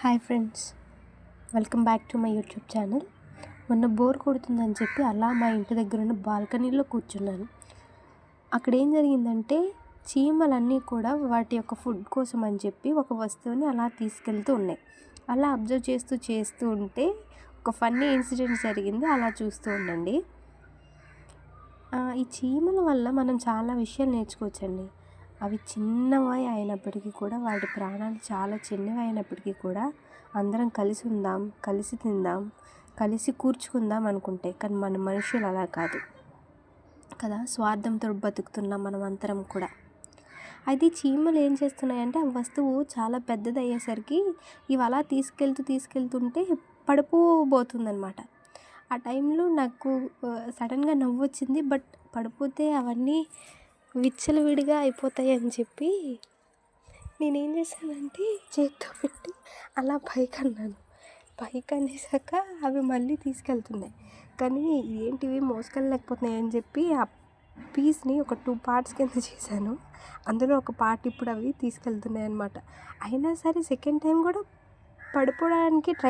Hi friends, welcome back to my YouTube channel. మొన్న bore కొడుతుందని చెప్పి అలా మా ఇంటి దగ్గర ఉన్న బాల్కనీలో కూర్చున్నాను. అక్కడ ఏం జరిగిందంటే చీమలన్నీ కూడా వాటి యొక్క ఫుడ్ కోసం అని చెప్పి ఒక వస్తువుని అలా తీసుకెళ్తూ ఉన్నాయి. అలా అబ్జర్వ్ చేస్తూ ఉంటే ఒక ఫన్నీ ఇన్సిడెంట్ జరిగింది. అలా చూస్తూ ఉండండి. ఈ చీమల వల్ల మనం చాలా విషయాలు నేర్చుకోవచ్చండి. అవి చిన్నవి అయినప్పటికీ కూడా వాటి ప్రాణాలు చాలా చిన్నవి అయినప్పటికీ కూడా అందరం కలిసి ఉందాం, కలిసి తిందాం, కలిసి కూర్చుకుందాం అనుకుంటే, కానీ మన మనుషులు అలా కాదు కదా. స్వార్థంతో బతుకుతున్నాం మనం అందరం కూడా. అయితే చీమలు ఏం చేస్తున్నాయంటే ఆ వస్తువు చాలా పెద్దది అయ్యేసరికి ఇవి అలా తీసుకెళ్తుంటే పడిపోబోతుందన్నమాట. ఆ టైంలో నాకు సడన్గా నవ్వు వచ్చింది. బట్ పడిపోతే అవన్నీ విచ్చలవిడిగా అయిపోతాయి అని చెప్పి నేనేం చేశానంటే చేత్తో పెట్టి అలా పైకి అన్నాను. పైకి అనేసాక అవి మళ్ళీ తీసుకెళ్తున్నాయి. కానీ ఏంటివి మోసుకెళ్ళలేకపోతున్నాయి అని చెప్పి ఆ పీస్ని ఒక 2 పార్ట్స్ కింద చేశాను. అందులో ఒక పార్ట్ ఇప్పుడు అవి తీసుకెళ్తున్నాయి అన్నమాట. అయినా సరే సెకండ్ టైం కూడా పడిపోవడానికి ట్రై